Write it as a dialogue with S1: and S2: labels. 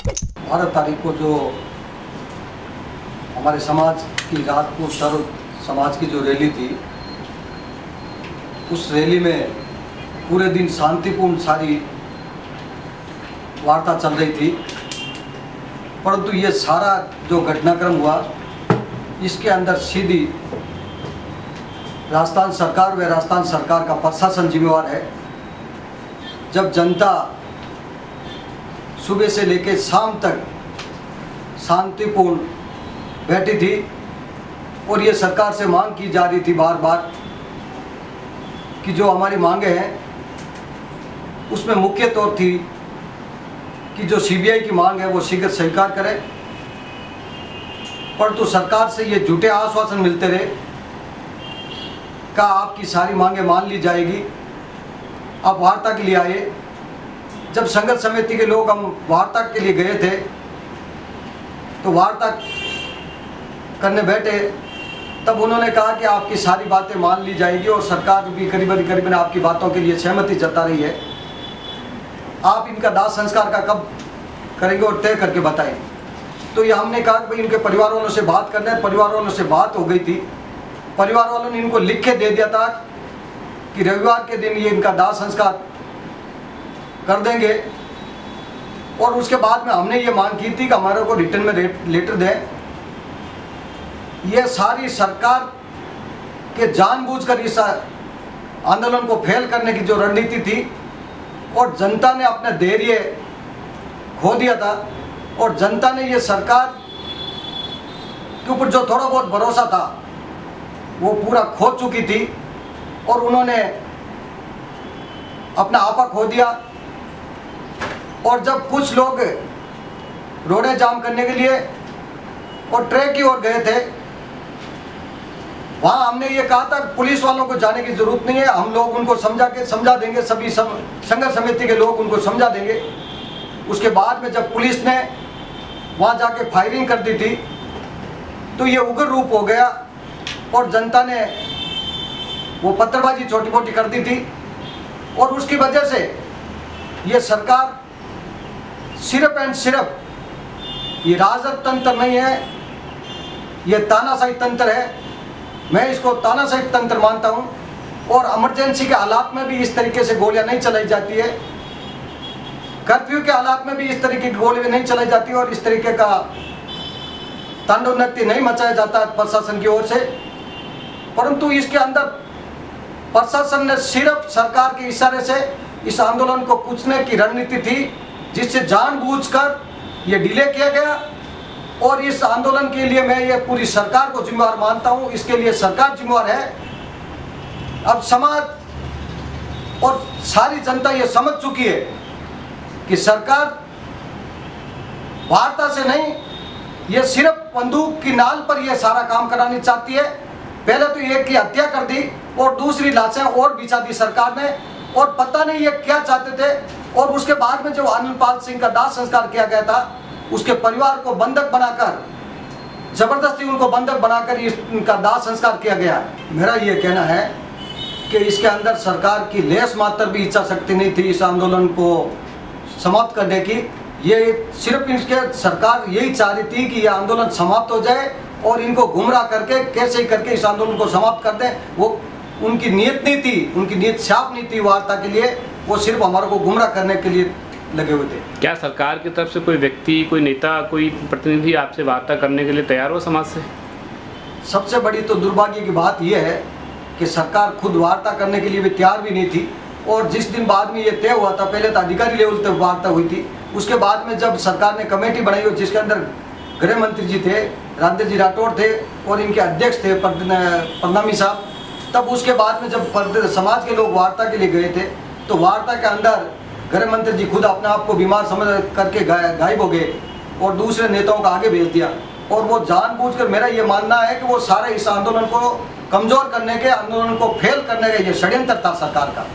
S1: 12 तारीख को जो हमारे समाज की राजपूत सर्व समाज की जो रैली थी, उस रैली में पूरे दिन शांतिपूर्ण सारी वार्ता चल रही थी। परंतु ये सारा जो घटनाक्रम हुआ, इसके अंदर सीधी राजस्थान सरकार व राजस्थान सरकार का प्रशासन जिम्मेवार है। जब जनता सुबह से लेकर शाम तक शांतिपूर्ण बैठी थी और ये सरकार से मांग की जा रही थी बार बार कि जो हमारी मांगे हैं, उसमें मुख्य तौर थी कि जो सीबीआई की मांग है वो शीघ्र स्वीकार करें। परंतु सरकार से ये झूठे आश्वासन मिलते रहे का आपकी सारी मांगे मान ली जाएगी, आप वार्ता के लिए आए। जब संघर्ष समिति के लोग हम वार्ता के लिए गए थे तो वार्ता करने बैठे, तब उन्होंने कहा कि आपकी सारी बातें मान ली जाएगी और सरकार भी करीबन आपकी बातों के लिए सहमति जता रही है। आप इनका दाह संस्कार का कब करेंगे और तय करके बताएं। तो ये हमने कहा कि भाई इनके परिवार वालों से बात करना है। परिवार वालों से बात हो गई थी, परिवार वालों ने इनको लिख के दे दिया था कि रविवार के दिन ये इनका दाह संस्कार कर देंगे। और उसके बाद में हमने ये मांग की थी कि हमारे को रिटर्न में लेटर दें। ये सारी सरकार के जानबूझकर इस आंदोलन को फेल करने की जो रणनीति थी और जनता ने अपना धैर्य खो दिया था और जनता ने ये सरकार के ऊपर जो थोड़ा बहुत भरोसा था वो पूरा खो चुकी थी और उन्होंने अपना आपा खो दिया। और जब कुछ लोग रोडें जाम करने के लिए और ट्रैक की ओर गए थे, वहाँ हमने ये कहा था पुलिस वालों को जाने की जरूरत नहीं है, हम लोग उनको समझा देंगे, सभी संघर्ष समिति के लोग उनको समझा देंगे। उसके बाद में जब पुलिस ने वहाँ जाके फायरिंग कर दी थी तो ये उग्र रूप हो गया और जनता ने वो पत्थरबाजी छोटी मोटी कर दी थी। और उसकी वजह से ये सरकार सिर्फ एंड सिर्फ ये राजद तंत्र नहीं है, ये तानाशाही तंत्र है। मैं इसको तानाशाही तंत्र मानता हूँ। और इमरजेंसी के हालात में भी इस तरीके से गोलियां नहीं चलाई जाती है, कर्फ्यू के हालात में भी इस तरीके की गोलियां नहीं चलाई जाती और इस तरीके का तांडव नृत्य नहीं मचाया जाता प्रशासन की ओर से। परंतु इसके अंदर प्रशासन ने सिर्फ सरकार के इशारे से इस आंदोलन को कुचलने की रणनीति थी, जिससे जानबूझकर ये डिले किया गया। और इस आंदोलन के लिए मैं ये पूरी सरकार को जिम्मेवार मानता हूँ, इसके लिए सरकार जिम्मेवार है। अब समाज और सारी जनता ये समझ चुकी है कि सरकार वार्ता से नहीं, ये सिर्फ बंदूक की नाल पर यह सारा काम करानी चाहती है। पहले तो एक की हत्या कर दी और दूसरी लाशें और बिछा दी सरकार ने, और पता नहीं ये क्या चाहते थे। और उसके बाद में जो आनंदपाल सिंह का दाह संस्कार किया गया था, उसके परिवार को बंधक बनाकर, जबरदस्ती उनको बंधक बनाकर इनका दाह संस्कार किया गया। मेरा ये कहना है कि इसके अंदर सरकार की लेस मात्र भी इच्छा शक्ति नहीं थी इस आंदोलन को समाप्त करने की। ये सिर्फ इनके सरकार यही चाह रही थी कि ये आंदोलन समाप्त हो जाए और इनको गुमराह करके कैसे ही करके इस आंदोलन को समाप्त कर दें। वो उनकी नीयत नहीं थी, उनकी नीयत साफ नहीं थी वार्ता के लिए, वो सिर्फ हमारे को गुमराह करने के लिए लगे हुए थे।
S2: क्या सरकार की तरफ से कोई व्यक्ति, कोई नेता, कोई प्रतिनिधि आपसे वार्ता करने के लिए तैयार हो समाज से?
S1: सबसे बड़ी तो दुर्भाग्य की बात यह है कि सरकार खुद वार्ता करने के लिए भी तैयार भी नहीं थी। और जिस दिन बाद में ये तय हुआ था, पहले तो अधिकारी लेवल तक वार्ता हुई थी, उसके बाद में जब सरकार ने कमेटी बनाई और जिसके अंदर गृह मंत्री जी थे, राजेंद्र जी राठौड़ थे और इनके अध्यक्ष थे परनामी साहब, तब उसके बाद में जब समाज के लोग वार्ता के लिए गए थे तो वार्ता के अंदर गृह मंत्री जी खुद अपने आप को बीमार समझ करके गायब हो गए और दूसरे नेताओं को आगे भेज दिया। और वो जानबूझकर, मेरा ये मानना है कि वो सारे इस आंदोलन को कमज़ोर करने के, आंदोलन को फेल करने का ये षड्यंत्र था सरकार का।